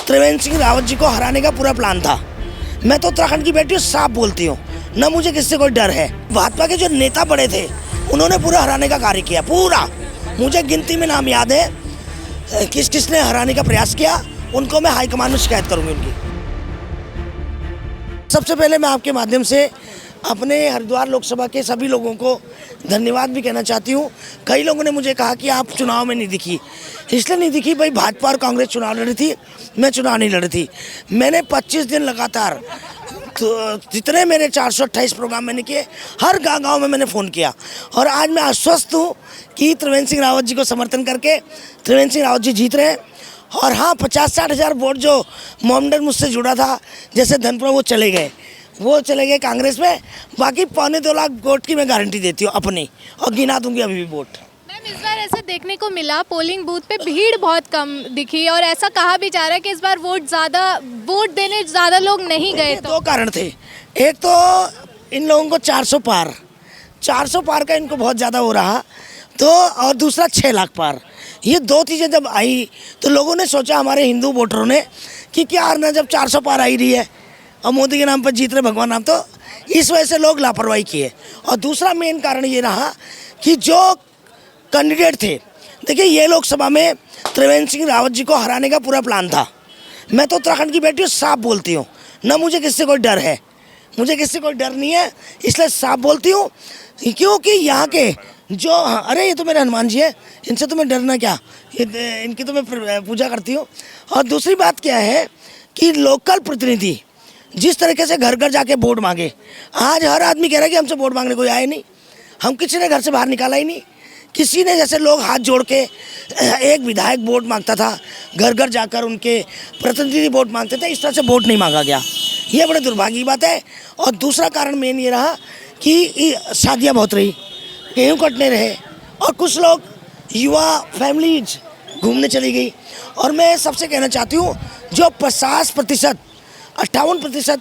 त्रिवेंद्र सिंह रावत जी को हराने का पूरा प्लान था। मैं तो उत्तराखंड की बेटी हूँ, साफ बोलती हूँ, न मुझे किससे कोई डर है। भाजपा के जो नेता बड़े थे उन्होंने पूरा हराने का कार्य किया, पूरा। मुझे गिनती में नाम याद है किस किसने हराने का प्रयास किया, उनको मैं हाईकमान में शिकायत करूँगी उनकी। सबसे पहले मैं आपके माध्यम से अपने हरिद्वार लोकसभा के सभी लोगों को धन्यवाद भी कहना चाहती हूँ। कई लोगों ने मुझे कहा कि आप चुनाव में नहीं दिखी, इसलिए नहीं दिखी भाई, भाजपा और कांग्रेस चुनाव लड़ी थी, मैं चुनाव नहीं लड़ी थी। मैंने 25 दिन लगातार तो जितने मेरे 428 प्रोग्राम मैंने किए, हर गांव में मैंने फ़ोन किया और आज मैं आश्वस्त हूँ कि त्रिवेंद्र सिंह रावत जी को समर्थन करके त्रिवेंद्र सिंह रावत जी जीत रहे हैं। और हाँ, 50-60 हज़ार वोट जो मोमडन मुझसे जुड़ा था जैसे धनपुरा, वो चले गए कांग्रेस में। बाकी 2.25 लाख वोट की मैं गारंटी देती हूँ अपनी, और गिना दूंगी अभी भी वोट। मैम, इस बार ऐसा देखने को मिला पोलिंग बूथ पे भीड़ बहुत कम दिखी और ऐसा कहा भी जा रहा है कि इस बार वोट देने ज़्यादा लोग नहीं गए। तो 2 कारण थे। एक तो इन लोगों को 400 पार का इनको बहुत ज़्यादा हो रहा, तो और दूसरा 6 लाख पार। ये 2 चीज़ें जब आई तो लोगों ने सोचा, हमारे हिंदू वोटरों ने, कि क्या ना, जब 400 पार आई रही है और मोदी के नाम पर जीत रहे भगवान नाम, तो इस वजह से लोग लापरवाही किए। और दूसरा मेन कारण ये रहा कि जो कैंडिडेट थे, देखिए ये लोकसभा में त्रिवेंद्र सिंह रावत जी को हराने का पूरा प्लान था। मैं तो उत्तराखंड की बेटी हूँ, साफ बोलती हूँ, न मुझे किससे कोई डर है, मुझे किससे कोई डर नहीं है, इसलिए साफ बोलती हूँ। क्योंकि यहाँ के जो, अरे ये तो मेरे हनुमान जी है, इनसे तो मैं डरना क्या, इनकी तो मैं पूजा करती हूँ। और दूसरी बात क्या है कि लोकल प्रतिनिधि जिस तरीके से घर घर जाके वोट मांगे, आज हर आदमी कह रहा है कि हमसे वोट मांगने कोई आए नहीं, हम किसी ने घर से बाहर निकाला ही नहीं। किसी ने, जैसे लोग हाथ जोड़ के एक विधायक वोट मांगता था, घर घर जाकर उनके प्रतिनिधि वोट मांगते थे, इस तरह से वोट नहीं मांगा गया। ये बड़े दुर्भाग्य की बात है। और दूसरा कारण मेन ये रहा कि शादियाँ बहुत रही, गेहूँ कटने रहे, और कुछ लोग युवा फैमिलीज घूमने चली गई। और मैं सबसे कहना चाहती हूँ, जो 50%, 58%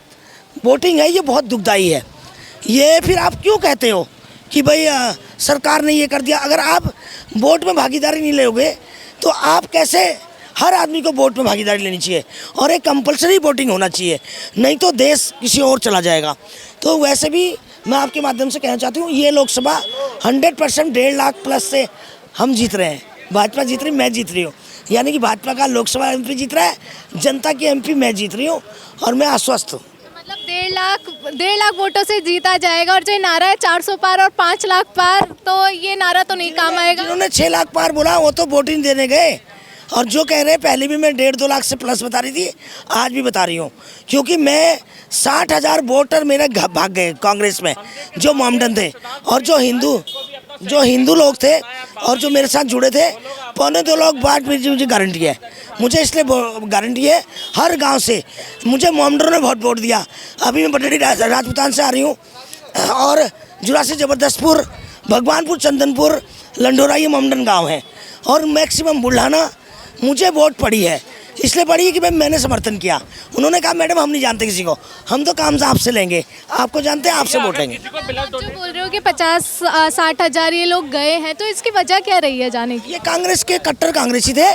वोटिंग है, ये बहुत दुखदाई है। ये फिर आप क्यों कहते हो कि भाई सरकार ने ये कर दिया? अगर आप वोट में भागीदारी नहीं लोगे तो आप कैसे, हर आदमी को वोट में भागीदारी लेनी चाहिए और एक कंपलसरी वोटिंग होना चाहिए, नहीं तो देश किसी और चला जाएगा। तो वैसे भी मैं आपके माध्यम से कहना चाहती हूँ, ये लोकसभा 100% 1.5 लाख प्लस से हम जीत रहे हैं। भाजपा जीत रही, मैं जीत रही हूँ, यानी कि भाजपा का लोकसभा MP जीत रहा है, जनता की MP मैं जीत रही हूँ, और मैं आश्वस्त हूँ। मतलब 1.5 लाख वोटों से जीता जाएगा। और जो नारा है 400 पार और 5 लाख पार, तो ये नारा तो नहीं काम आएगा। जिन्होंने 6 लाख पार बोला वो तो वोटिंग देने गए, और जो कह रहे हैं, पहले भी मैं 1.5-2 लाख से प्लस बता रही थी, आज भी बता रही हूँ, क्योंकि मैं 60 हज़ार वोटर मेरे भाग गए कांग्रेस में, जो मोमडन थे, और जो हिंदू लोग थे और जो मेरे साथ जुड़े थे, 2.25 लाख वोट मुझे गारंटी है। मुझे इसलिए गारंटी है, हर गांव से मुझे मोमडनों ने बहुत वोट दिया। अभी मैं बटेडी राजपूतान से आ रही हूँ, और जुड़ा से जबरदस्तपुर, भगवानपुर, चंदनपुर, लंडोरा, ये मोमडन गाँव है, और मैक्सिमम बुल्ढाना मुझे वोट पड़ी है। इसलिए पड़ी है कि भाई मैंने समर्थन किया। उन्होंने कहा, मैडम हम नहीं जानते किसी को, हम तो काम आपसे लेंगे, आपको जानते हैं, आपसे वोट लेंगे। जो बोल रहे हो कि 50-60 हज़ार ये लोग गए हैं, तो इसकी वजह क्या रही है जाने की? ये कांग्रेस के कट्टर कांग्रेसी थे,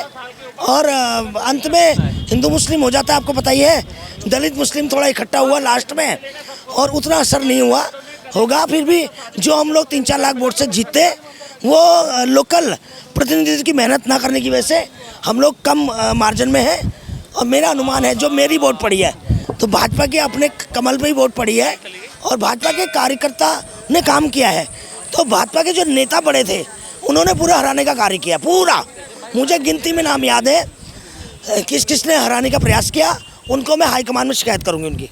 और अंत में हिंदू मुस्लिम हो जाता है, आपको पता ही है। दलित मुस्लिम थोड़ा इकट्ठा हुआ लास्ट में, और उतना असर नहीं होगा। फिर भी जो हम लोग 3-4 लाख वोट से जीतते, वो लोकल प्रतिनिधि की मेहनत ना करने की वजह से हम लोग कम मार्जिन में हैं। और मेरा अनुमान है, जो मेरी वोट पड़ी है, तो भाजपा के अपने कमल पे ही वोट पड़ी है, और भाजपा के कार्यकर्ता ने काम किया है। तो भाजपा के जो नेता बड़े थे उन्होंने पूरा हराने का कार्य किया, पूरा। मुझे गिनती में नाम याद है किस किसने हराने का प्रयास किया, उनको मैं हाईकमान में शिकायत करूँगी उनकी।